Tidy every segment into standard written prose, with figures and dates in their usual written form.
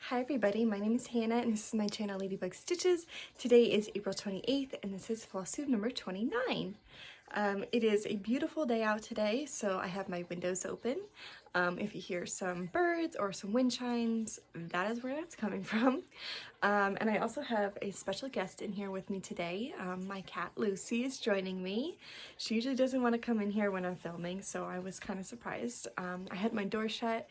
Hi everybody, my name is Hannah and this is my channel Ladybug Stitches. Today is April 28th and this is Flosstube number 29. It is a beautiful day out today, so I have my windows open. If you hear some birds or some wind chimes, that is where that's coming from. And I also have a special guest in here with me today. My cat Lucy is joining me. She usually doesn't want to come in here when I'm filming, so I was kind of surprised. I had my door shut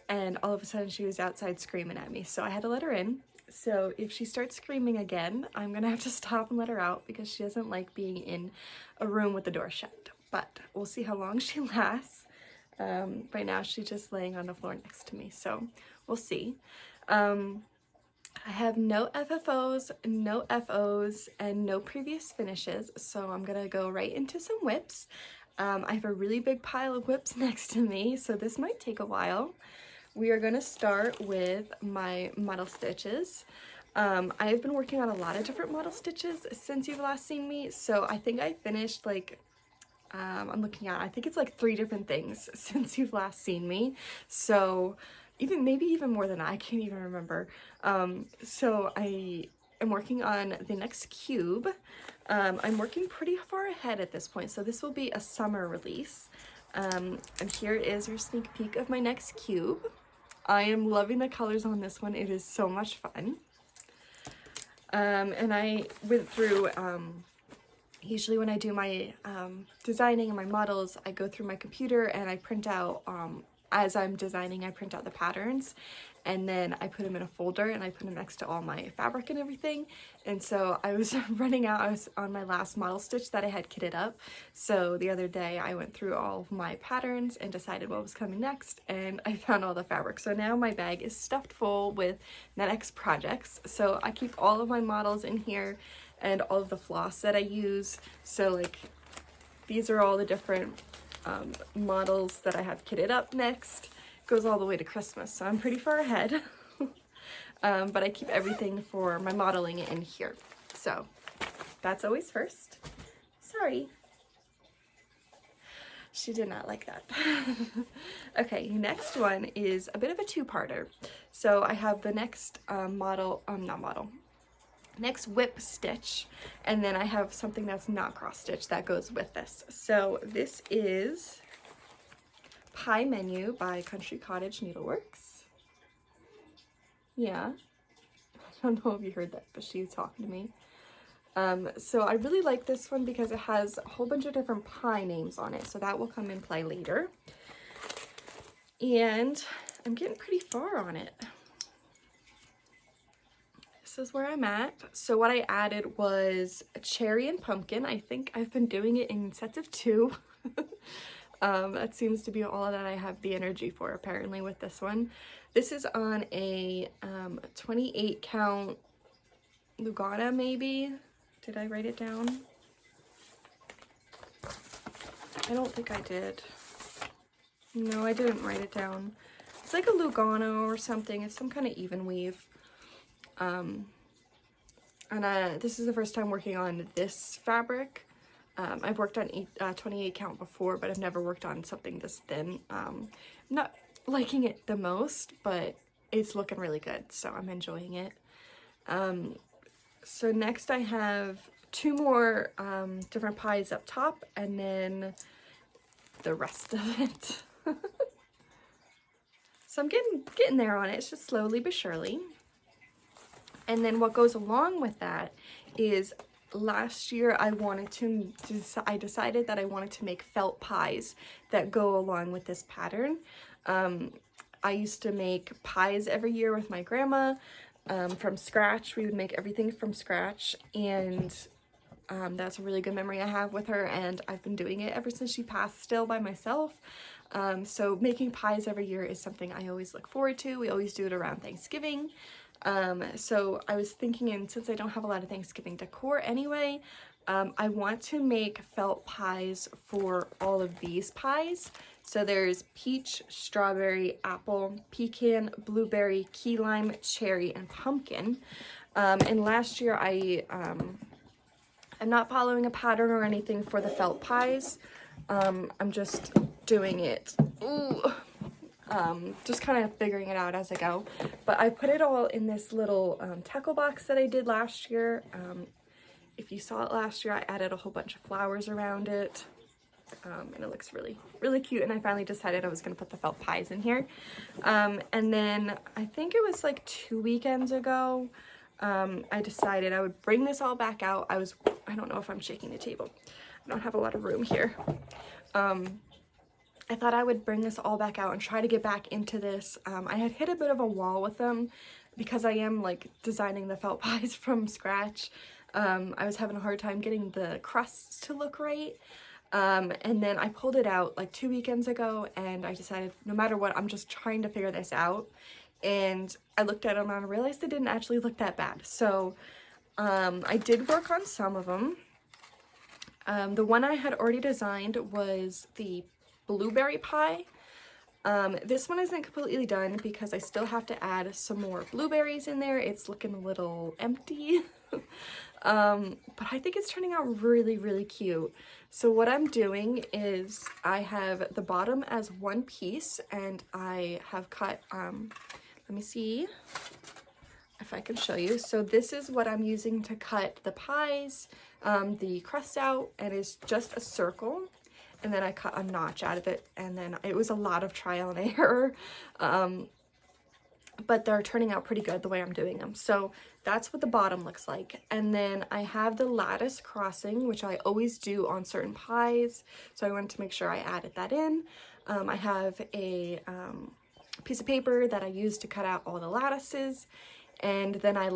and all of a sudden she was outside screaming at me, so I had to let her in. So if she starts screaming again, I'm gonna have to stop and let her out because she doesn't like being in a room with the door shut. But we'll see how long she lasts. Right now she's just laying on the floor next to me, so we'll see. I have no FFOs, no FOs, and no previous finishes, so I'm gonna go right into some whips. I have a really big pile of whips next to me, so this might take a while. We are going to start with my model stitches. I've been working on a lot of different model stitches since you've last seen me, so I think I finished like, I'm looking at, I think it's like 3 different things since you've last seen me, so maybe even more than that, I can't even remember. So I am working on the next cube. I'm working pretty far ahead at this point, so this will be a summer release. And here is your sneak peek of my next cube. I am loving the colors on this one. It is so much fun. And I went through, usually when I do my designing and my models, I go through my computer and I print out, as I'm designing, I print out the patterns and then I put them in a folder and I put them next to all my fabric and everything. And so I was running out, I was on my last model stitch that I had kitted up. So the other day I went through all of my patterns and decided what was coming next, and I found all the fabric. So now my bag is stuffed full with next projects. So I keep all of my models in here and all of the floss that I use. So like these are all the different models that I have kitted up next. Goes all the way to Christmas, so I'm pretty far ahead. But I keep everything for my modeling in here, so that's always first. Sorry, she did not like that. Okay, next one is a bit of a two-parter. So I have the next next whip stitch, and then I have something that's not cross stitch that goes with this. So this is Pie Menu by Cottage Needleworks. Yeah, I don't know if you heard that, but she was talking to me. So I really like this one because it has a whole bunch of different pie names on it, so that will come in play later. And I'm getting pretty far on it. This is where I'm at. So what I added was a cherry and pumpkin. I think I've been doing it in sets of 2. That seems to be all that I have the energy for apparently with this one. This is on a 28 count Lugana maybe. Did I write it down? I don't think I did. No, I didn't write it down. It's like a Lugano or something. It's some kind of even weave. And this is the first time working on this fabric. I've worked on 28 count before, but I've never worked on something this thin. I'm not liking it the most, but it's looking really good, so I'm enjoying it. So next I have 2 more different pies up top, and then the rest of it. So I'm getting there on it. It's just slowly but surely. And then what goes along with that is last year I decided that I wanted to make felt pies that go along with this pattern. I used to make pies every year with my grandma from scratch. We would make everything from scratch, and that's a really good memory I have with her, and I've been doing it ever since she passed still by myself. So making pies every year is something I always look forward to. We always do it around Thanksgiving. So I was thinking, and since I don't have a lot of Thanksgiving decor anyway, I want to make felt pies for all of these pies. So there's peach, strawberry, apple, pecan, blueberry, key lime, cherry, and pumpkin. And last year I'm not following a pattern or anything for the felt pies. I'm just doing it. Ooh. just kind of figuring it out as I go. But I put it all in this little tackle box that I did last year. If you saw it last year, I added a whole bunch of flowers around it. And it looks really, really cute. And I finally decided I was going to put the felt pies in here. And then I think it was like 2 weekends ago, I decided I would bring this all back out. I don't know if I'm shaking the table. I don't have a lot of room here. I thought I would bring this all back out and try to get back into this. I had hit a bit of a wall with them because I am like designing the felt pies from scratch. I was having a hard time getting the crusts to look right. And then I pulled it out like 2 weekends ago, and I decided no matter what, I'm just trying to figure this out. And I looked at them and I realized they didn't actually look that bad. So I did work on some of them. The one I had already designed was the blueberry pie. This one isn't completely done because I still have to add some more blueberries in there. It's looking a little empty. But I think it's turning out really, really cute. So what I'm doing is I have the bottom as one piece, and I have cut, let me see if I can show you. So this is what I'm using to cut the pies, the crust out, and it's just a circle. And then I cut a notch out of it, and then it was a lot of trial and error. But they're turning out pretty good the way I'm doing them. So that's what the bottom looks like. And then I have the lattice crossing, which I always do on certain pies. So I wanted to make sure I added that in. I have a piece of paper that I use to cut out all the lattices. And then I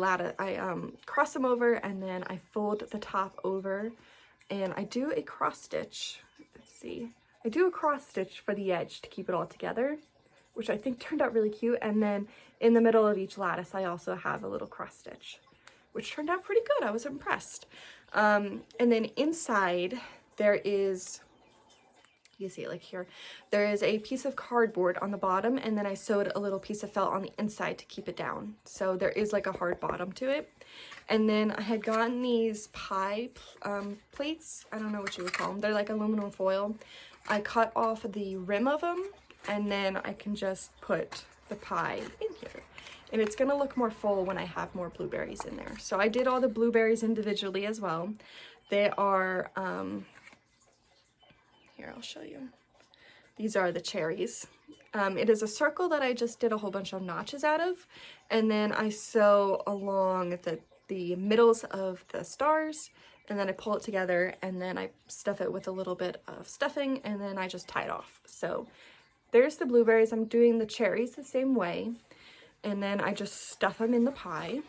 cross them over, and then I fold the top over, and I do a cross stitch. Let's see. I do a cross stitch for the edge to keep it all together, which I think turned out really cute. And then in the middle of each lattice, I also have a little cross stitch, which turned out pretty good. I was impressed. And then inside there is, you see it like here, there is a piece of cardboard on the bottom, and then I sewed a little piece of felt on the inside to keep it down. So there is like a hard bottom to it. And then I had gotten these pie plates. I don't know what you would call them. They're like aluminum foil. I cut off the rim of them, and then I can just put the pie in here. And it's gonna look more full when I have more blueberries in there. So I did all the blueberries individually as well. They are, here, I'll show you. These are the cherries. It is a circle that I just did a whole bunch of notches out of. And then I sew along the middles of the stars, and then I pull it together, and then I stuff it with a little bit of stuffing, and then I just tie it off. So there's the blueberries. I'm doing the cherries the same way, and then I just stuff them in the pie,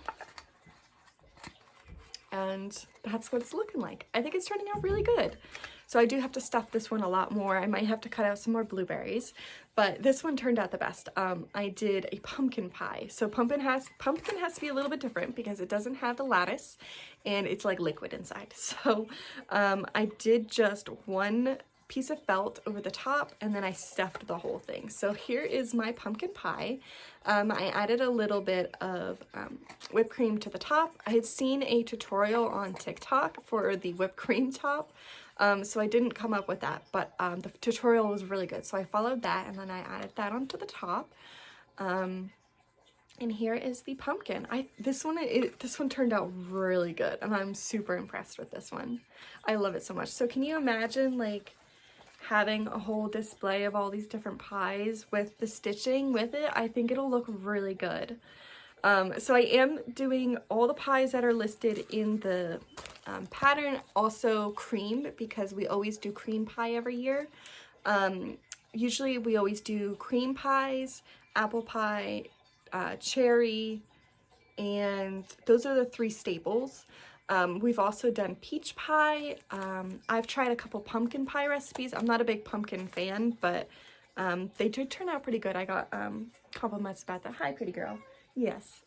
and that's what it's looking like. I think it's turning out really good. So I do have to stuff this one a lot more. I might have to cut out some more blueberries, but this one turned out the best. I did a pumpkin pie. So pumpkin has to be a little bit different because it doesn't have the lattice, and it's like liquid inside. So I did just one piece of felt over the top, and then I stuffed the whole thing. So here is my pumpkin pie. I added a little bit of whipped cream to the top. I had seen a tutorial on TikTok for the whipped cream top, so I didn't come up with that, but the tutorial was really good. So I followed that, and then I added that onto the top. And here is the pumpkin. This one turned out really good, and I'm super impressed with this one. I love it so much. So can you imagine like having a whole display of all these different pies with the stitching with it? I think it'll look really good. So I am doing all the pies that are listed in the pattern, also cream, because we always do cream pie every year. Usually we always do cream pies, apple pie, cherry, and those are the 3 staples. We've also done peach pie. I've tried a couple pumpkin pie recipes. I'm not a big pumpkin fan, but they did turn out pretty good. I got compliments about that. Hi, pretty girl. Yes.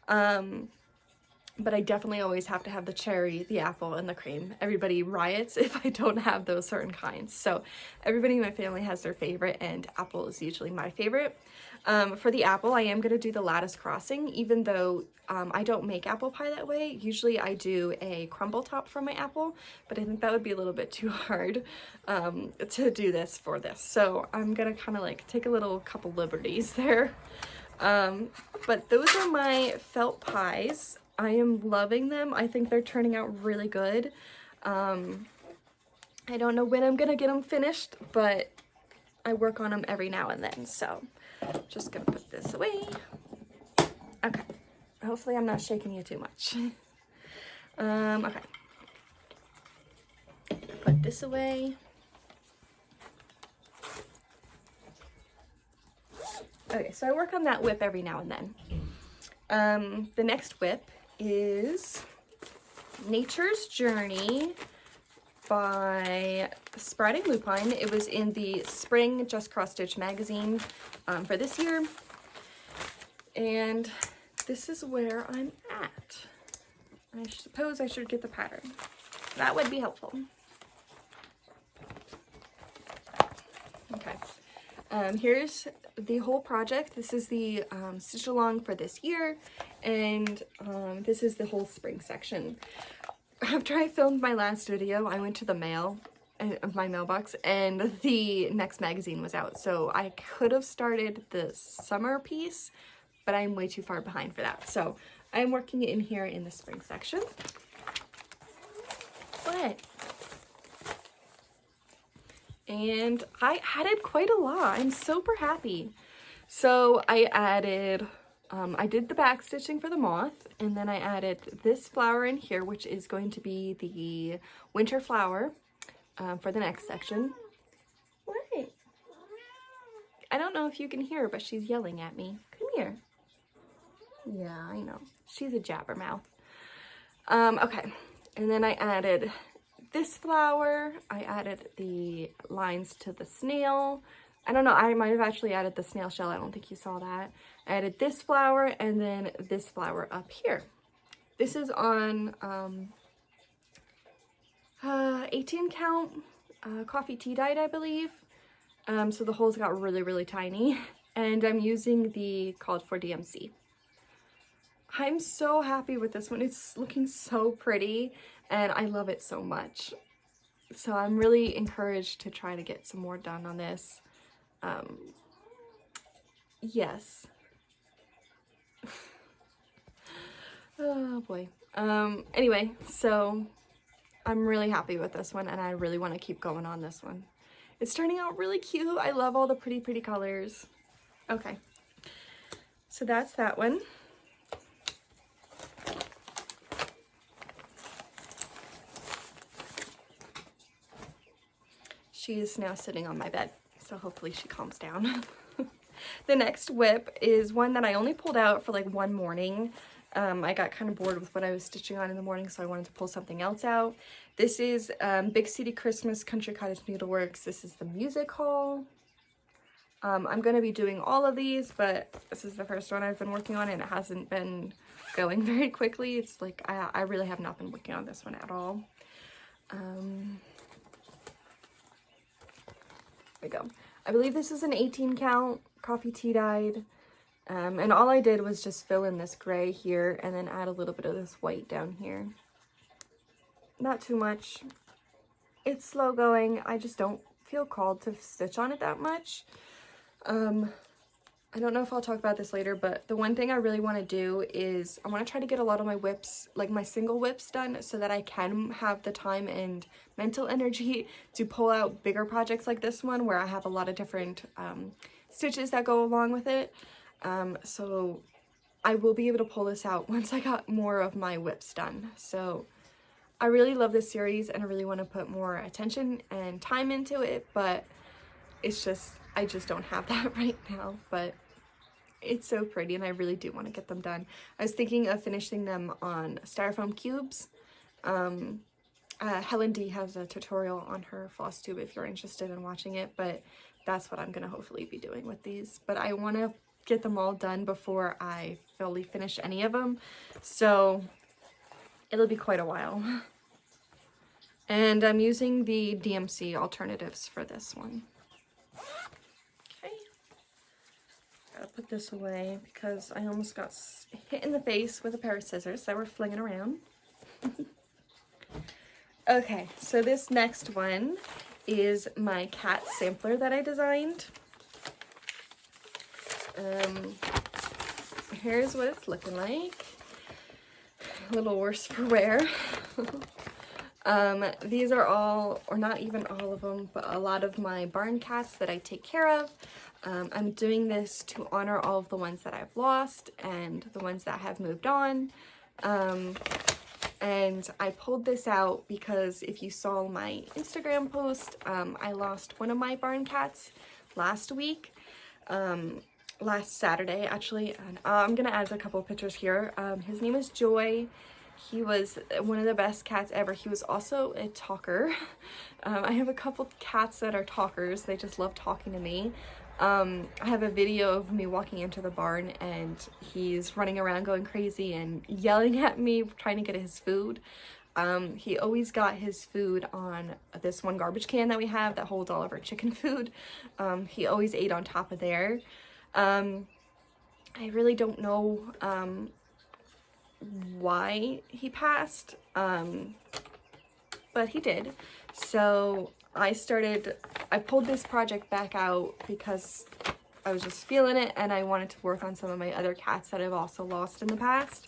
But I definitely always have to have the cherry, the apple, and the cream. Everybody riots if I don't have those certain kinds. So everybody in my family has their favorite, and apple is usually my favorite. For the apple, I am going to do the lattice crossing, even though I don't make apple pie that way. Usually I do a crumble top for my apple, but I think that would be a little bit too hard to do this for this. So I'm going to kind of like take a couple liberties there. But those are my felt pies. I am loving them. I think they're turning out really good. I don't know when I'm going to get them finished, but I work on them every now and then. So just going to put this away. Okay. Hopefully I'm not shaking you too much. Okay. Put this away. Okay, so I work on that whip every now and then. The next whip is Nature's Journey by Sprouting Lupine. It was in the Spring Just Cross Stitch magazine for this year. And this is where I'm at. I suppose I should get the pattern. That would be helpful. Okay. Here's the whole project. This is the stitch along for this year, and this is the whole spring section. After I filmed my last video, I went to the mail, my mailbox, and the next magazine was out. So I could have started the summer piece, but I'm way too far behind for that. So I'm working in here in the spring section. And I added quite a lot. I'm super happy. So I added, I did the back stitching for the moth, and then I added this flower in here, which is going to be the winter flower for the next section. What? I don't know if you can hear her, but she's yelling at me. Come here. Yeah, I know. She's a jabbermouth. Okay, and then I added this flower. I added the lines to the snail. I don't know, I might have actually added the snail shell. I don't think you saw that. I added this flower and then this flower up here. This is on 18 count coffee tea dyed, I believe. So the holes got really, really tiny. And I'm using the called for DMC. I'm so happy with this one. It's looking so pretty and I love it so much. So I'm really encouraged to try to get some more done on this. Yes. Oh boy. Anyway, so I'm really happy with this one and I really want to keep going on this one. It's turning out really cute. I love all the pretty, pretty colors. Okay. So that's that one. She is now sitting on my bed, so hopefully she calms down. The next whip is one that I only pulled out for like one morning. I got kind of bored with what I was stitching on in the morning, so I wanted to pull something else out. This is Big City Christmas Country Cottage Needleworks. This is the music hall. I'm going to be doing all of these, but this is the first one I've been working on and it hasn't been going very quickly. It's like I really have not been working on this one at all. There we go. I believe this is an 18 count coffee tea dyed. And all I did was just fill in this gray here and then add a little bit of this white down here. Not too much. It's slow going. I just don't feel called to stitch on it that much. I don't know if I'll talk about this later, but the one thing I really want to do is I want to try to get a lot of my whips, like my single whips done so that I can have the time and mental energy to pull out bigger projects like this one where I have a lot of different stitches that go along with it. So I will be able to pull this out once I got more of my whips done. So I really love this series and I really want to put more attention and time into it, but it's just, I just don't have that right now, but it's so pretty and I really do want to get them done. I was thinking of finishing them on styrofoam cubes. Helen D has a tutorial on her Flosstube if you're interested in watching it, but that's what I'm going to hopefully be doing with these. But I want to get them all done before I fully finish any of them, so it'll be quite a while. And I'm using the DMC alternatives for this one. Okay. gotta put this away because I almost got hit in the face with a pair of scissors that were flinging around. Okay, so this next one is my cat sampler that I designed. Here's what it's looking like. A little worse for wear. These are all, or not even all of them, but a lot of my barn cats that I take care of. I'm doing this to honor all of the ones that I've lost and the ones that have moved on. And I pulled this out because if you saw my Instagram post, I lost one of my barn cats last week, last Saturday actually, and I'm gonna add a couple of pictures here. His name is Joy. He was one of the best cats ever. He was also a talker. I have a couple cats that are talkers. They just love talking to me. I have a video of me walking into the barn and he's running around going crazy and yelling at me, trying to get his food. He always got his food on this one garbage can that we have that holds all of our chicken food. He always ate on top of there. I really don't know why he passed, but he did. So I pulled this project back out because I was just feeling it and I wanted to work on some of my other cats that I've also lost in the past.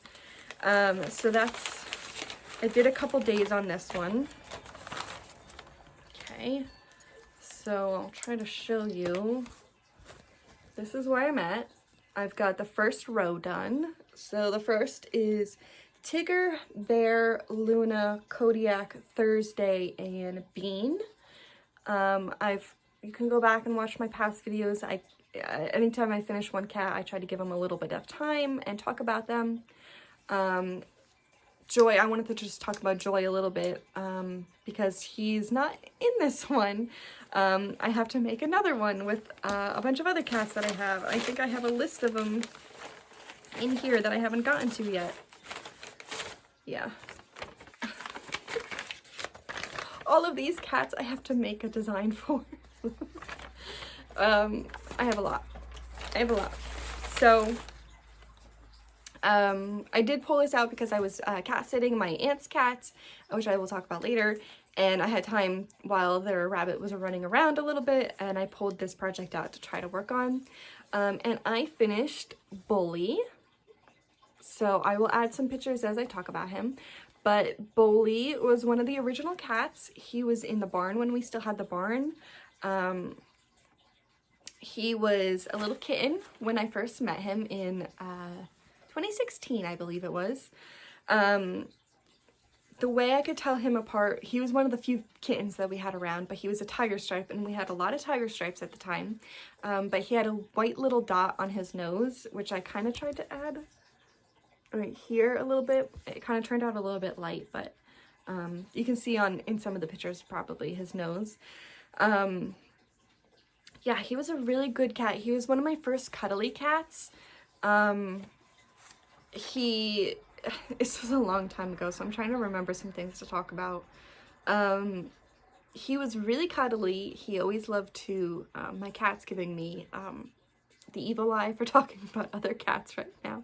So I did a couple days on this one. Okay, so I'll try to show you. This is where I'm at. I've got the first row done. So the first is Tigger, Bear, Luna, Kodiak, Thursday, and Bean. You can go back and watch my past videos. Anytime I finish one cat, I try to give them a little bit of time and talk about them. Joy, I wanted to just talk about Joy a little bit because he's not in this one. I have to make another one with a bunch of other cats that I have. I think I have a list of them in here that I haven't gotten to yet. Yeah. All of these cats I have to make a design for. I have a lot. So I did pull this out because I was cat sitting my aunt's cats, which I will talk about later, and I had time while their rabbit was running around a little bit, and I pulled this project out to try to work on. And I finished Bully, so I will add some pictures as I talk about him. But Bully was one of the original cats. He was in the barn when we still had the barn. He was a little kitten when I first met him in 2016, I believe it was. The way I could tell him apart, he was one of the few kittens that we had around, but he was a tiger stripe, and we had a lot of tiger stripes at the time. But he had a white little dot on his nose, which I kind of tried to add right here a little bit. It kind of turned out a little bit light, but you can see in some of the pictures probably his nose. Yeah, he was a really good cat. He was one of my first cuddly cats. This was a long time ago, so I'm trying to remember some things to talk about. He was really cuddly. He always loved to, my cat's giving me the evil eye for talking about other cats right now.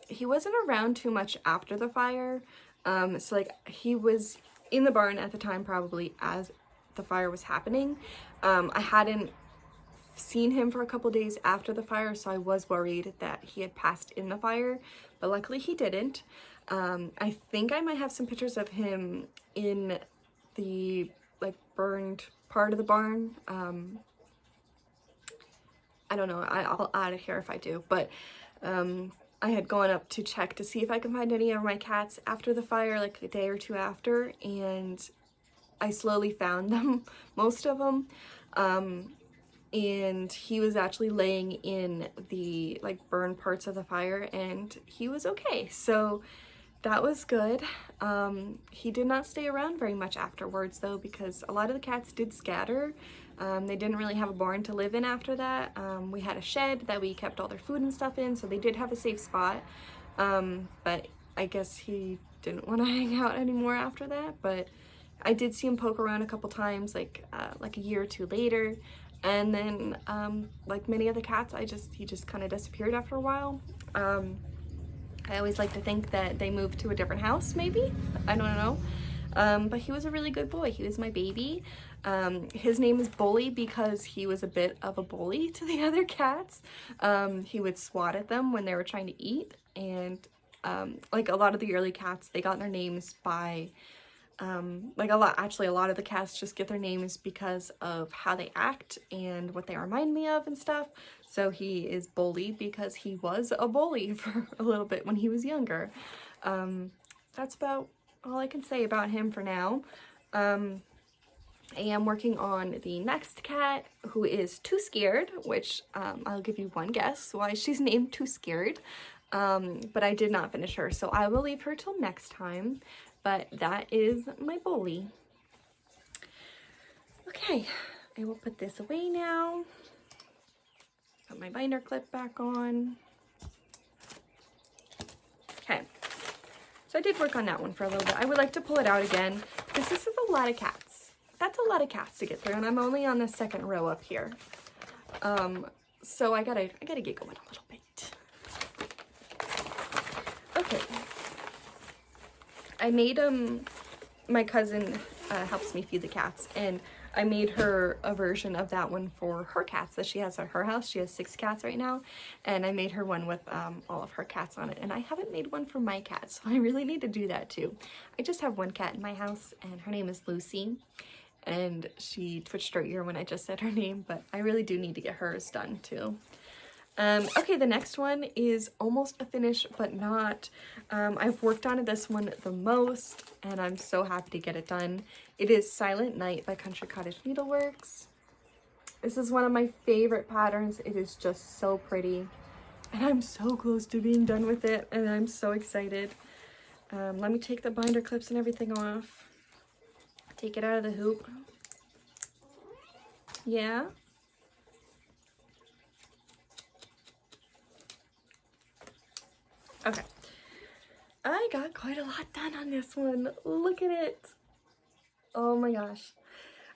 He wasn't around too much after the fire. So like he was in the barn at the time probably as the fire was happening. I hadn't seen him for a couple days after the fire, so I was worried that he had passed in the fire, but luckily he didn't. I think I might have some pictures of him in the like burned part of the barn. I don't know, I'll add it here if I do, but I had gone up to check to see if I can find any of my cats after the fire, like a day or two after, and I slowly found them, most of them. And he was actually laying in the like burned parts of the fire, and he was okay, so that was good. He did not stay around very much afterwards though, because a lot of the cats did scatter. They didn't really have a barn to live in after that. We had a shed that we kept all their food and stuff in, so they did have a safe spot, but I guess he didn't want to hang out anymore after that. But I did see him poke around a couple times, like a year or two later. And then like many other cats, he just kind of disappeared after a while. I always like to think that they moved to a different house, maybe. I don't know. But he was a really good boy. He was my baby. His name is Bully because he was a bit of a bully to the other cats. He would swat at them when they were trying to eat, and like a lot of the early cats, they got their names by like a lot of the cats just get their names because of how they act and what they remind me of and stuff. So he is Bully because he was a bully for a little bit when he was younger. That's about all I can say about him for now. I am working on the next cat, who is Too Scared, which I'll give you one guess why she's named Too Scared. But I did not finish her, so I will leave her till next time. But that is my Bully. Okay, I will put this away now. Put my binder clip back on. Okay, so I did work on that one for a little bit. I would like to pull it out again because this is a lot of cats. That's a lot of cats to get through, and I'm only on the second row up here. So I gotta get going a little bit. Okay. I made my cousin helps me feed the cats, and I made her a version of that one for her cats that she has at her house. She has 6 cats right now, and I made her one with all of her cats on it, and I haven't made one for my cat, so I really need to do that too. I just have one cat in my house, and her name is Lucy, and she twitched her ear when I just said her name, but I really do need to get hers done too. Okay, the next one is almost a finish, but not. I've worked on this one the most, and I'm so happy to get it done. It is Silent Night by Cottage Needleworks. This is one of my favorite patterns. It is just so pretty, and I'm so close to being done with it, and I'm so excited. Let me take the binder clips and everything off. Take it out of the hoop. Yeah. Okay, I got quite a lot done on this one. Look at it. Oh my gosh.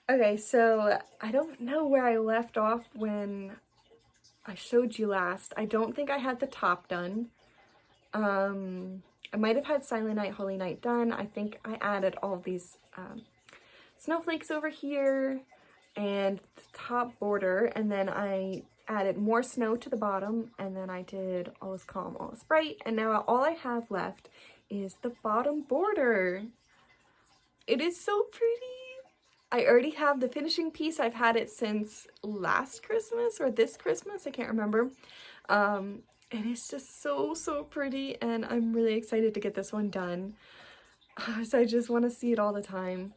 Okay, so I don't know where I left off when I showed you last. I don't think I had the top done. I might have had Silent Night, Holy Night done. I think I added all of these snowflakes over here and the top border, and then I added more snow to the bottom, and then I did All Is Calm, All Is Bright, and now all I have left is the bottom border. It is so pretty. I already have the finishing piece. I've had it since last Christmas or this Christmas, I can't remember. And it's just so pretty, and I'm really excited to get this one done. So I just want to see it all the time.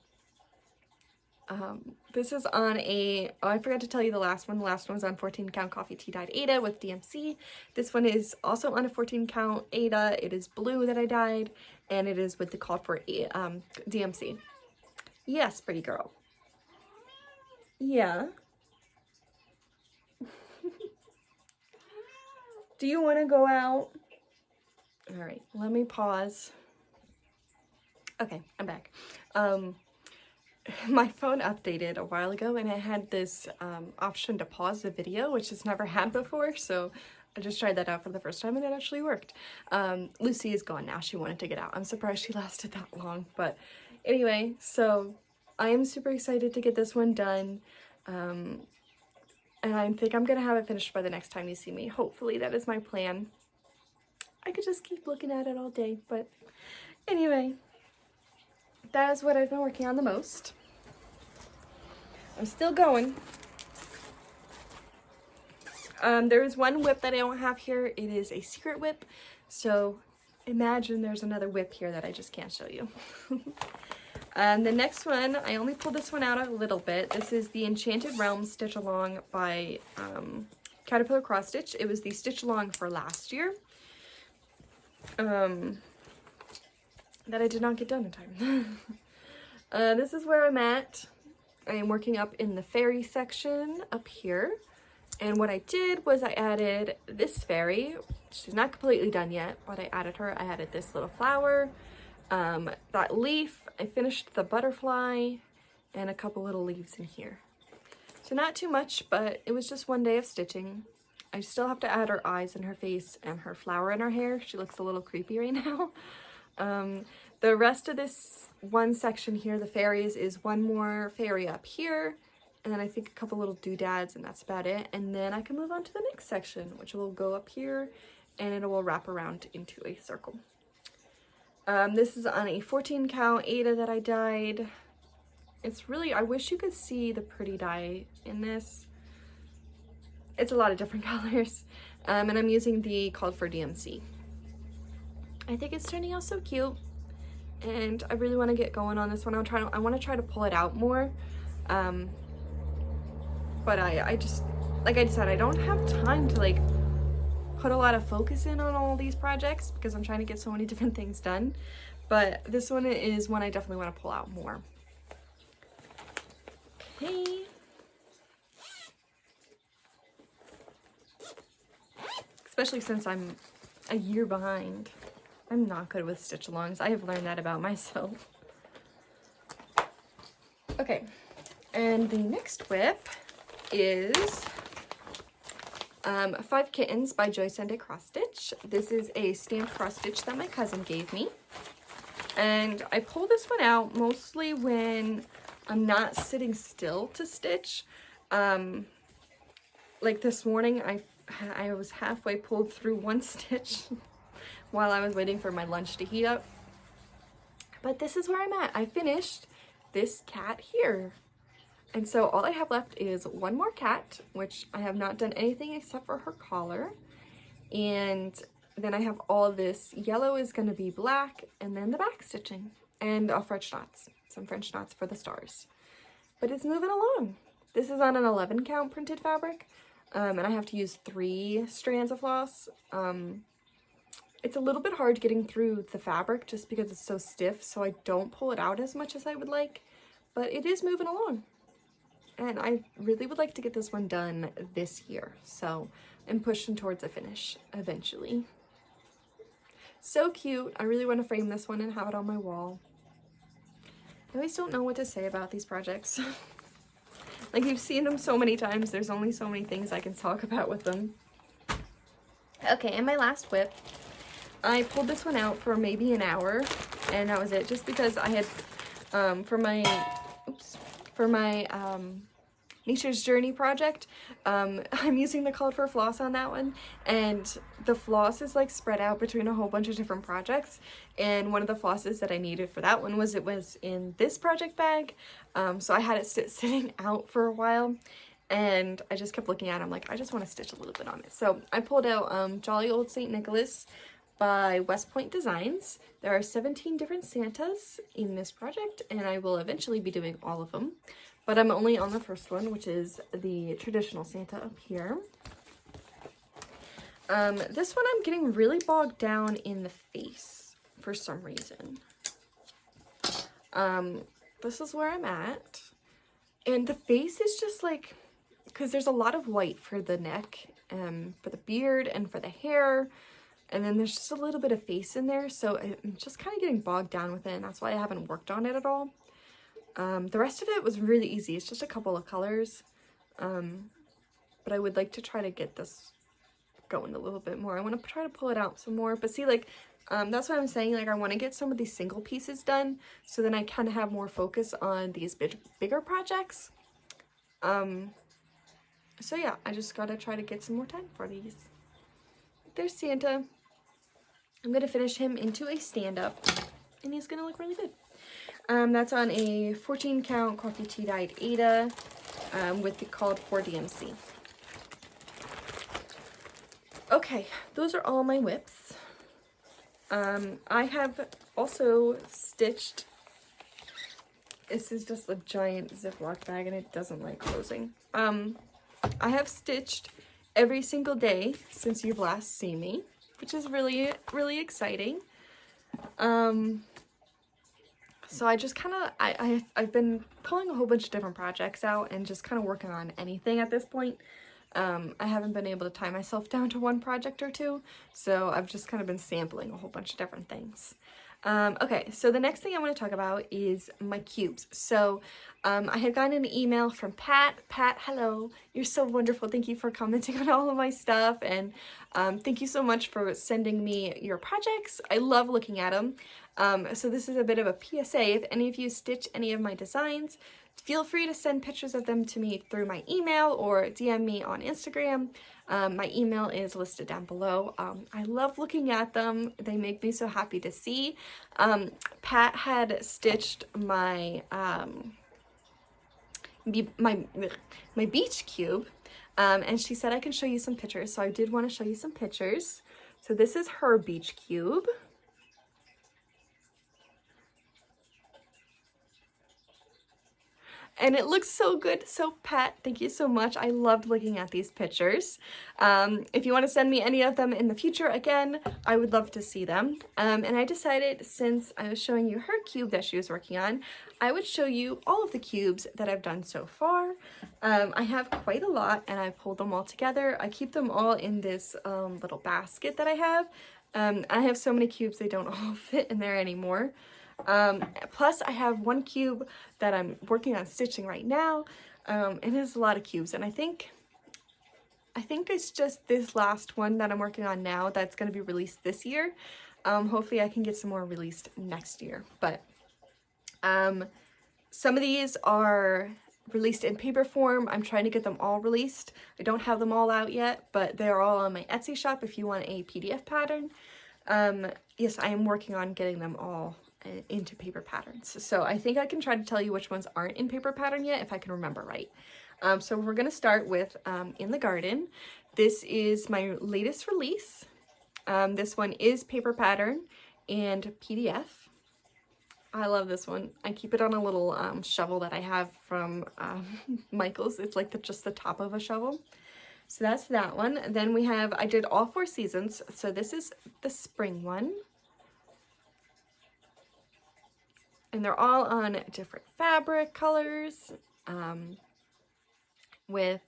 This is on oh, I forgot to tell you the last one. The last one was on 14 count coffee tea dyed Ada with DMC. This one is also on a 14 count Ada. It is blue that I dyed, and it is with the called for DMC. Yes, pretty girl. Yeah. Do you want to go out? All right, let me pause. Okay, I'm back. My phone updated a while ago, and I had this option to pause the video, which it's never had before, so I just tried that out for the first time, and it actually worked. Lucy is gone now. She wanted to get out. I'm surprised she lasted that long, but anyway, so I am super excited to get this one done, and I think I'm gonna have it finished by the next time you see me. Hopefully that is my plan. I could just keep looking at it all day, but anyway. That is what I've been working on the most. I'm still going. There is one whip that I don't have here. It is a secret whip. So imagine there's another whip here that I just can't show you. The next one, I only pulled this one out a little bit. This is the Enchanted Realm Stitch Along by Caterpillar Cross Stitch. It was the Stitch Along for last year. That I did not get done in time. This is where I'm at. I am working up in the fairy section up here. And what I did was I added this fairy. She's not completely done yet, but I added her. I added this little flower, that leaf. I finished the butterfly and a couple little leaves in here. So not too much, but it was just one day of stitching. I still have to add her eyes and her face and her flower in her hair. She looks a little creepy right now. The rest of this one section here, the fairies, is one more fairy up here, and then I think a couple little doodads, and that's about it. And then I can move on to the next section, which will go up here, and it will wrap around into a circle. This is on a 14 count Ada that I dyed. It's really, I wish you could see the pretty dye in this. It's a lot of different colors, and I'm using the Called for DMC. I think it's turning out so cute, and I really want to get going on this one. I want to try to pull it out more, but I just, like I said, I don't have time to like put a lot of focus in on all these projects because I'm trying to get so many different things done. But this one is one I definitely want to pull out more. Okay. Especially since I'm a year behind. I'm not good with stitch alongs. I have learned that about myself. Okay, and the next whip is 5 Kittens by Joyce and a Cross Stitch. This is a stamped cross stitch that my cousin gave me. And I pull this one out mostly when I'm not sitting still to stitch. Like this morning, I was halfway pulled through one stitch while I was waiting for my lunch to heat up. But this is where I'm at. I finished this cat here. And so all I have left is one more cat, which I have not done anything except for her collar. And then I have all this. Yellow is going to be black, and then the back stitching and French knots. Some French knots for the stars. But it's moving along. This is on an 11 count printed fabric. And I have to use 3 strands of floss. It's a little bit hard getting through the fabric just because it's so stiff, so I don't pull it out as much as I would like, but it is moving along. And I really would like to get this one done this year, so I'm pushing towards a finish eventually. So cute. I really want to frame this one and have it on my wall. I always don't know what to say about these projects. Like, you've seen them so many times, there's only so many things I can talk about with them. Okay, and my last whip. I pulled this one out for maybe an hour, and that was it, just because I had, for my Nature's Journey project, I'm using the Called for floss on that one, and the floss is like spread out between a whole bunch of different projects, and one of the flosses that I needed for that one was in this project bag, so I had it sitting out for a while, and I just kept looking at it. I'm like, I just want to stitch a little bit on it. So I pulled out Jolly Old St. Nicholas by West Point Designs. There are 17 different Santas in this project, and I will eventually be doing all of them. But I'm only on the first one, which is the traditional Santa up here. This one I'm getting really bogged down in the face for some reason. This is where I'm at. And the face is just like, because there's a lot of white for the neck, for the beard, and for the hair. And then there's just a little bit of face in there. So I'm just kind of getting bogged down with it, and that's why I haven't worked on it at all. The rest of it was really easy. It's just a couple of colors. But I would like to try to get this going a little bit more. I want to try to pull it out some more. But see, like, that's what I'm saying. Like, I want to get some of these single pieces done so then I kind of have more focus on these bigger projects. So yeah, I just got to try to get some more time for these. There's Santa. I'm going to finish him into a stand-up, and he's going to look really good. That's on a 14 count coffee tea dyed Ada with the Called for DMC. Okay, those are all my whips. I have also stitched, this is just a giant Ziploc bag and it doesn't like closing. I have stitched every single day since you've last seen me, which is really, really exciting. So I just kind of, I've been pulling a whole bunch of different projects out and just kind of working on anything at this point. I haven't been able to tie myself down to one project or two, so I've just kind of been sampling a whole bunch of different things. Okay, so the next thing I want to talk about is my cubes. So I had gotten an email from Pat. Pat, hello. You're so wonderful. Thank you for commenting on all of my stuff, and thank you so much for sending me your projects. I love looking at them. So this is a bit of a PSA. If any of you stitch any of my designs, feel free to send pictures of them to me through my email or DM me on Instagram. My email is listed down below. I love looking at them. They make me so happy to see. Pat had stitched my my beach cube, and she said I can show you some pictures, so I did want to show you some pictures. So this is her beach cube. And it looks so good. So Pat, thank you so much. I loved looking at these pictures. If you want to send me any of them in the future, again, I would love to see them. And I decided, since I was showing you her cube that she was working on, I would show you all of the cubes that I've done so far. I have quite a lot, and I pulled them all together. I keep them all in this little basket that I have. I have so many cubes, they don't all fit in there anymore. Plus I have one cube that I'm working on stitching right now, and it's a lot of cubes, and I think it's just this last one that I'm working on now that's going to be released this year. Hopefully I can get some more released next year, but some of these are released in paper form. I'm trying to get them all released. I don't have them all out yet, but they're all on my Etsy shop if you want a PDF pattern. Yes, I am working on getting them all into paper patterns. So I think I can try to tell you which ones aren't in paper pattern yet, if I can remember right. So we're going to start with In the Garden. This is my latest release. This one is paper pattern and PDF. I love this one. I keep it on a little shovel that I have from Michael's. It's like just the top of a shovel. So that's that one. Then we have, I did all 4 seasons. So this is the spring one. And they're all on different fabric colors, with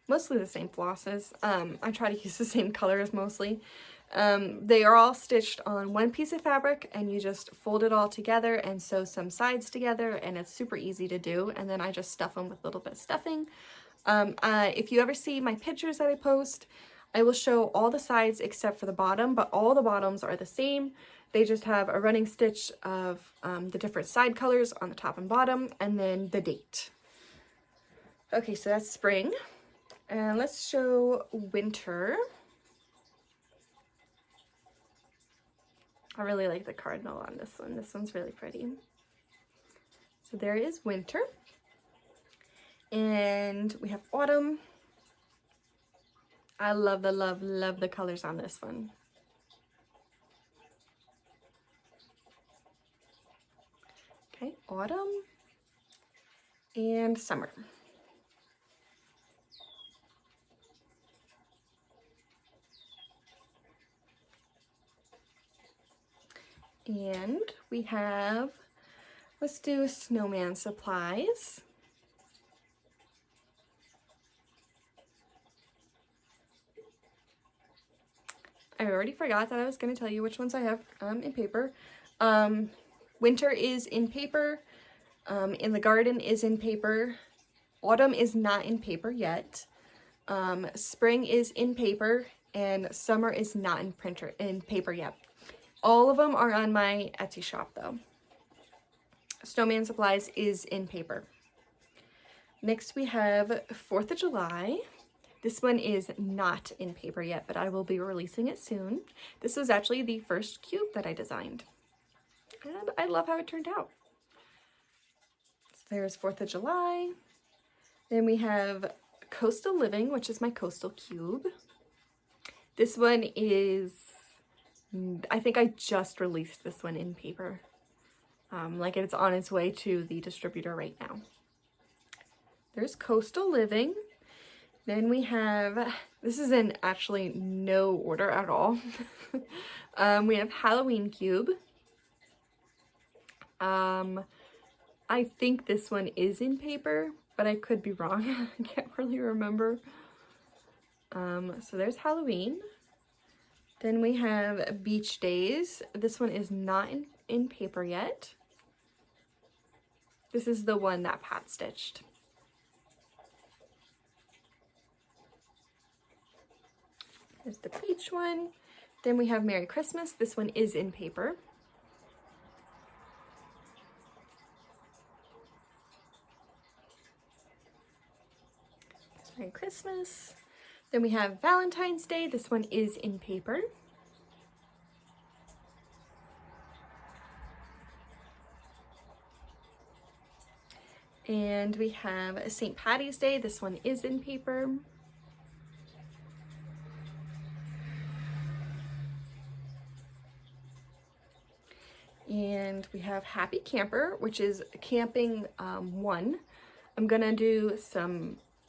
mostly the same flosses. I try to use the same colors mostly. They are all stitched on one piece of fabric, and you just fold it all together and sew some sides together, and it's super easy to do. And then I just stuff them with a little bit of stuffing. If you ever see my pictures that I post, I will show all the sides except for the bottom, but all the bottoms are the same. They just have a running stitch of the different side colors on the top and bottom, and then the date. Okay, so that's spring. And let's show winter. I really like the cardinal on this one. This one's really pretty. So there is winter. And we have autumn. I love the colors on this one. Okay, autumn and summer. And we have, let's do snowman supplies. I already forgot that I was going to tell you which ones I have in paper. Winter is in paper. In the Garden is in paper. Autumn is not in paper yet. Spring is in paper, and summer is not in paper yet. All of them are on my Etsy shop though. Snowman Supplies is in paper. Next we have 4th of July. This one is not in paper yet, but I will be releasing it soon. This was actually the first cube that I designed, and I love how it turned out. So there's 4th of July. Then we have Coastal Living, which is my coastal cube. This one is, I think I just released this one in paper. Like it's on its way to the distributor right now. There's Coastal Living. Then we have, this is in actually no order at all. We have Halloween Cube. I think this one is in paper, but I could be wrong. I can't really remember. So there's Halloween. Then we have Beach Days. This one is not in paper yet. This is the one that Pat stitched. There's the peach one. Then we have Merry Christmas. This one is in paper. Merry Christmas. Then we have Valentine's Day. This one is in paper. And we have St. Patty's Day. This one is in paper. And we have Happy Camper, which is camping 1. I'm gonna do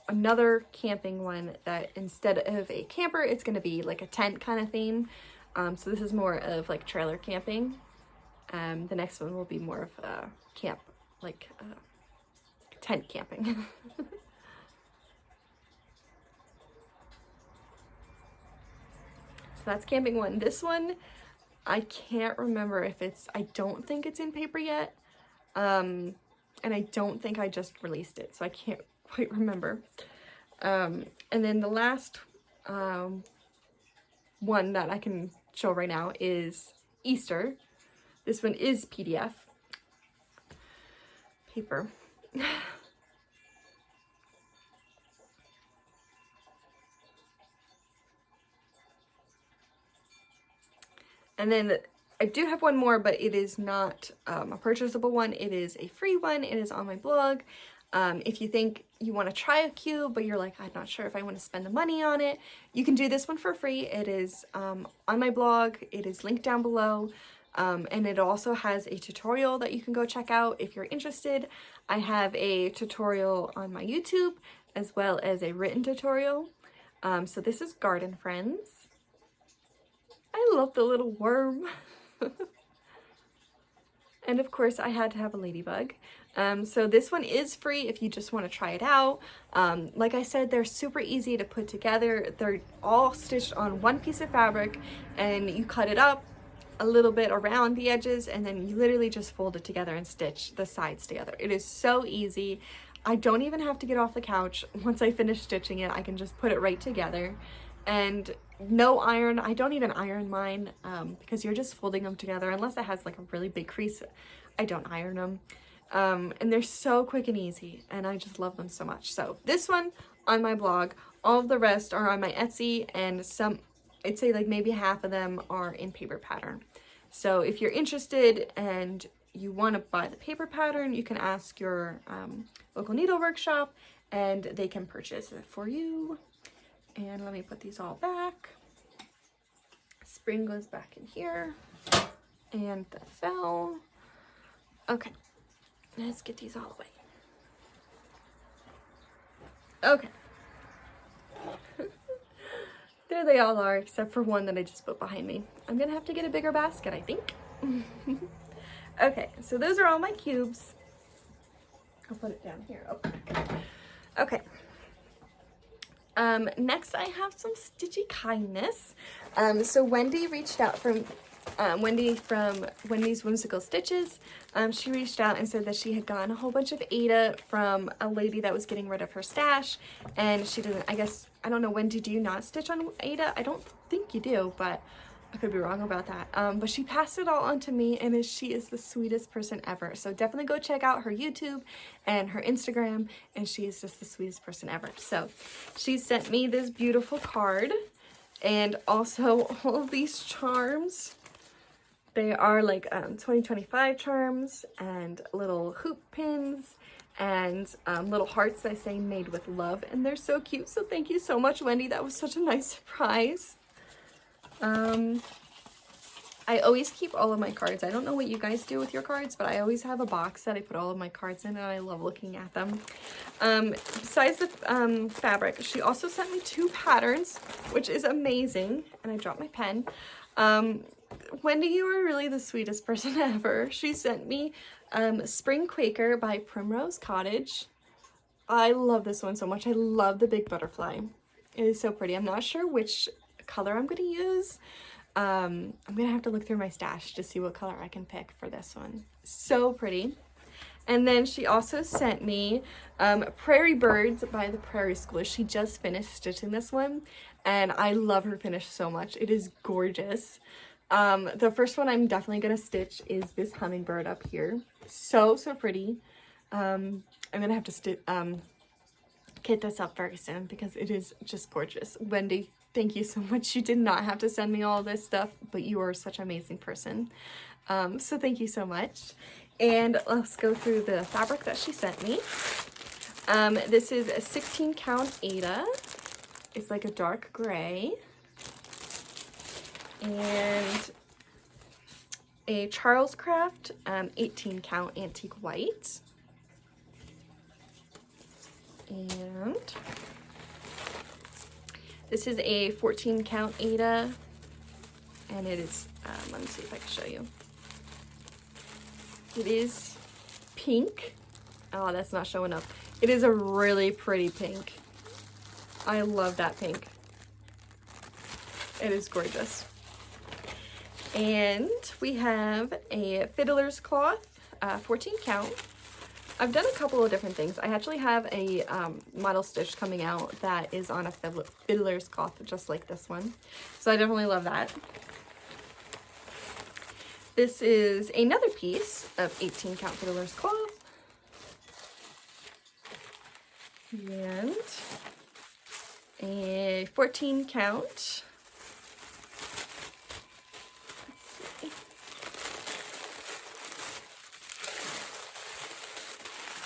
another camping one that instead of a camper, it's gonna be like a tent kind of theme. So this is more of like trailer camping. The next one will be more of a camp, like tent camping. So that's camping 1. This one, I can't remember if I don't think it's in paper yet. And I don't think I just released it, so I can't quite remember. And then the last one that I can show right now is Easter. This one is PDF paper. And then I do have one more, but it is not a purchasable one. It is a free one. It is on my blog. If you think you want to try a cube, but you're like, I'm not sure if I want to spend the money on it, you can do this one for free. It is on my blog. It is linked down below. And it also has a tutorial that you can go check out if you're interested. I have a tutorial on my YouTube as well as a written tutorial. So this is Garden Friends. I love the little worm. And of course I had to have a ladybug. So this one is free if you just want to try it out. Like I said, they're super easy to put together. They're all stitched on one piece of fabric, and you cut it up a little bit around the edges, and then you literally just fold it together and stitch the sides together. It is so easy. I don't even have to get off the couch. Once I finish stitching it, I can just put it right together. And no iron. I don't even iron mine because you're just folding them together. Unless it has like a really big crease, I don't iron them. And they're so quick and easy, and I just love them so much. So this one on my blog, all of the rest are on my Etsy, and some, I'd say like maybe half of them are in paper pattern. So if you're interested and you want to buy the paper pattern, you can ask your local needlework shop and they can purchase it for you. And let me put these all back. Spring goes back in here, and the fell. Okay, let's get these all away. Okay. There they all are, except for one that I just put behind me. I'm gonna have to get a bigger basket, I think. Okay, so those are all my cubes. I'll put it down here. Oh, okay. Next I have some Stitchy Kindness. So Wendy reached out from Wendy's Whimsical Stitches. She reached out and said that she had gotten a whole bunch of Ada from a lady that was getting rid of her stash, and she didn't, I don't know, Wendy, do you not stitch on Ada? I don't think you do, but I could be wrong about that. But she passed it all on to me, and she is the sweetest person ever. So definitely go check out her YouTube and her Instagram, and she is just the sweetest person ever. So she sent me this beautiful card, and also all of these charms. They are like 2025 charms and little hoop pins and little hearts that say made with love, and they're so cute. So thank you so much, Wendy. That was such a nice surprise. I always keep all of my cards. I don't know what you guys do with your cards, but I always have a box that I put all of my cards in, and I love looking at them. Besides the fabric, she also sent me 2 patterns, which is amazing. And I dropped my pen. Wendy, you are really the sweetest person ever. She sent me Spring Quaker by Primrose Cottage. I love this one so much. I love the big butterfly. It is so pretty. I'm not sure which color I'm going to use. I'm gonna have to look through my stash to see what color I can pick for this one. So pretty. And then she also sent me Prairie Birds by the Prairie School. She just finished stitching this one, and I love her finish so much. It is gorgeous. The first one I'm definitely gonna stitch is this hummingbird up here. So pretty. I'm gonna have to kit this up very soon because it is just gorgeous. Wendy, thank you so much. You did not have to send me all this stuff, but you are such an amazing person. So thank you so much. And let's go through the fabric that she sent me. This is a 16 count Aida. It's like a dark gray. And a Charles Craft 18 count antique white. And this is a 14 count Aida. And it is, let me see if I can show you. It is pink. Oh, that's not showing up. It is a really pretty pink. I love that pink. It is gorgeous. And we have a fiddler's cloth, 14 count. I've done a couple of different things. I actually have a model stitch coming out that is on a fiddler's cloth, just like this one. So I definitely love that. This is another piece of 18 count fiddler's cloth. And a 14 count.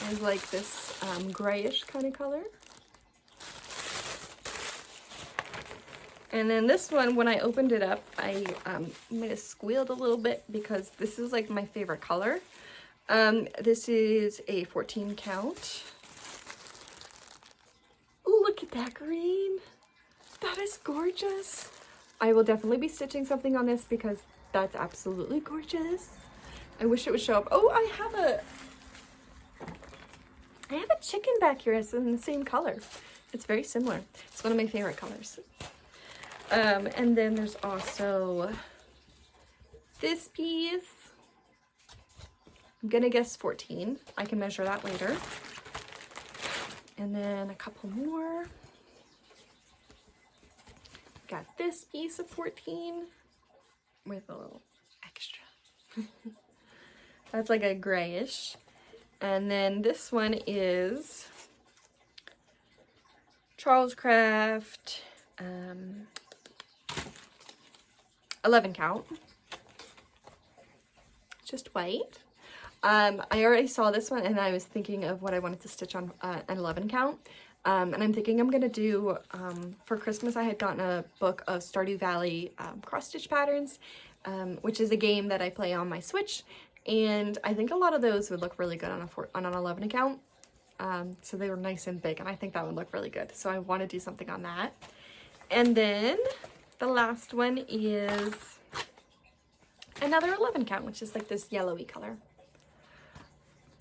I like this grayish kind of color. And then this one, when I opened it up, I might have squealed a little bit because this is like my favorite color. This is a 14 count. Look at that green. That is gorgeous. I will definitely be stitching something on this because that's absolutely gorgeous. I wish it would show up. Oh, I have a chicken back here. It's in the same color. It's very similar. It's one of my favorite colors. And then there's also this piece. I'm gonna guess 14. I can measure that later. And then a couple more. Got this piece of 14 with a little extra. That's like a grayish. And then this one is Charles Craft 11 count. Just white. I already saw this one and I was thinking of what I wanted to stitch on an 11 count. And I'm thinking I'm gonna do, for Christmas I had gotten a book of Stardew Valley cross stitch patterns, which is a game that I play on my Switch. And I think a lot of those would look really good on an 11 count. So they were nice and big and I think that would look really good. So I want to do something on that. And then the last one is another 11 count, which is like this yellowy color.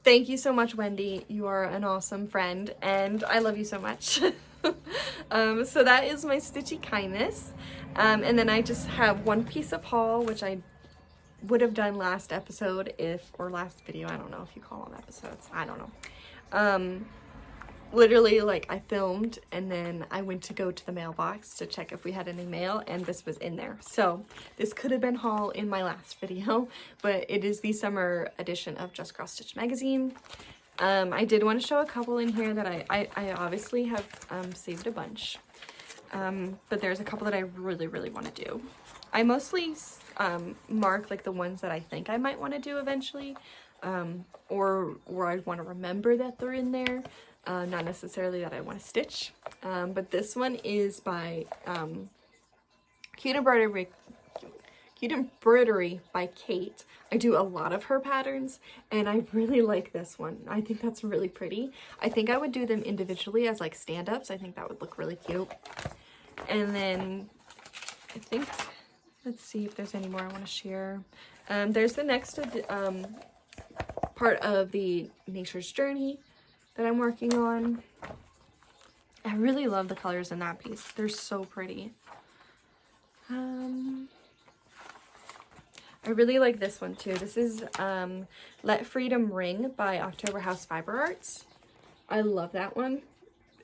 Thank you so much, Wendy. You are an awesome friend and I love you so much. So that is my Stitchy Kindness. And then I just have one piece of haul, which I would have done last episode or last video. I don't know if you call them episodes. I don't know. Literally, like, I filmed and then I went to go to the mailbox to check if we had any mail and this was in there. So this could have been haul in my last video, but it is the summer edition of Just Cross Stitch magazine. I did want to show a couple in here that I obviously have saved a bunch. But there's a couple that I really, really want to do. I mostly mark like the ones that I think I might want to do eventually, or I want to remember that they're in there. Not necessarily that I want to stitch, but this one is by Cute Embroidery by Kate. I do a lot of her patterns and I really like this one. I think that's really pretty. I think I would do them individually as like stand-ups. I think that would look really cute. And then I think, let's see if there's any more I want to share. There's the next part of the Nature's Journey that I'm working on. I really love the colors in that piece. They're so pretty. I really like this one too. This is Let Freedom Ring by October House Fiber Arts. I love that one.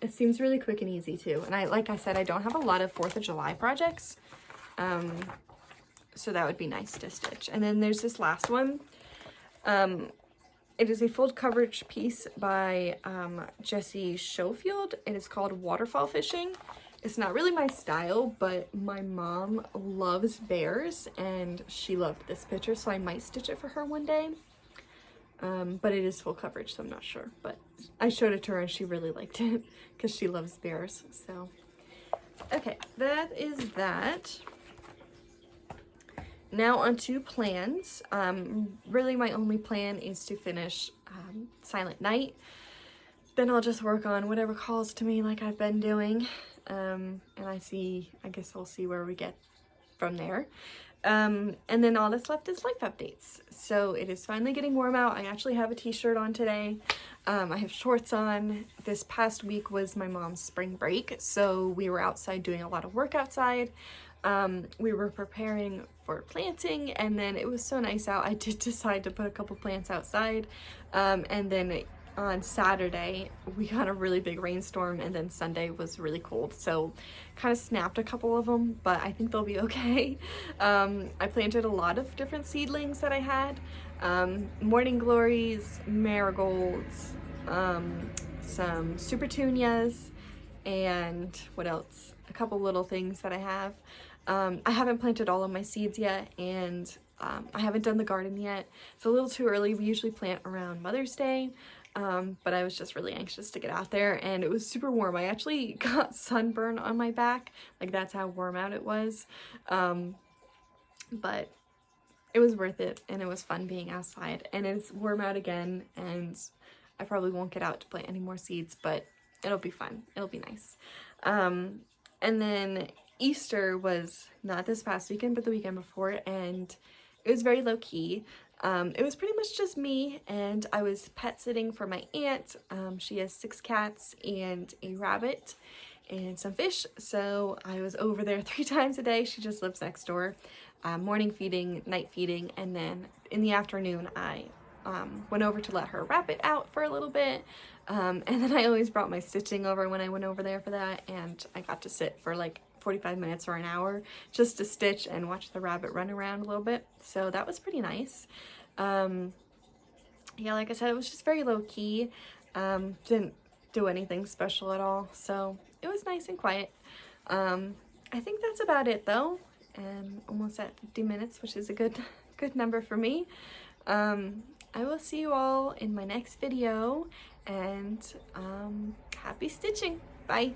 It seems really quick and easy too. And like I said, I don't have a lot of 4th of July projects. So that would be nice to stitch. And then there's this last one. It is a full coverage piece by Jessie Schofield. It is called Waterfall Fishing. It's not really my style, but my mom loves bears and she loved this picture, so I might stitch it for her one day. But it is full coverage, so I'm not sure. But I showed it to her and she really liked it because she loves bears. So, okay, that is that. Now onto plans. Really my only plan is to finish Silent Night. Then I'll just work on whatever calls to me like I've been doing. And I guess we'll see where we get from there. And then all that's left is life updates. So it is finally getting warm out. I actually have a t-shirt on today. I have shorts on. This past week was my mom's spring break, so we were outside doing a lot of work outside. We were preparing for planting, and then it was so nice out. I did decide to put a couple plants outside, and then on Saturday we got a really big rainstorm, and then Sunday was really cold, so kind of snapped a couple of them, but I think they'll be okay. I planted a lot of different seedlings that I had, morning glories, marigolds, some supertunias, and what else, a couple little things that I have. I haven't planted all of my seeds yet, and I haven't done the garden yet. It's a little too early. We usually plant around Mother's Day, but I was just really anxious to get out there, and it was super warm. I actually got sunburn on my back, like that's how warm out it was, but it was worth it, and it was fun being outside. And it's warm out again, and I probably won't get out to plant any more seeds, but it'll be fun. It'll be nice. And then Easter was not this past weekend, but the weekend before, and it was very low-key. It was pretty much just me, and I was pet sitting for my aunt. She has 6 cats and a rabbit and some fish, so I was over there 3 times a day. She just lives next door. Morning feeding, night feeding, and then in the afternoon I went over to let her rabbit out for a little bit, and then I always brought my stitching over when I went over there for that, and I got to sit for like 45 minutes or an hour just to stitch and watch the rabbit run around a little bit, so that was pretty nice. Yeah, like I said, it was just very low-key. Didn't do anything special at all, so it was nice and quiet. I think that's about it though, and almost at 50 minutes, which is a good number for me. I will see you all in my next video, and happy stitching. Bye.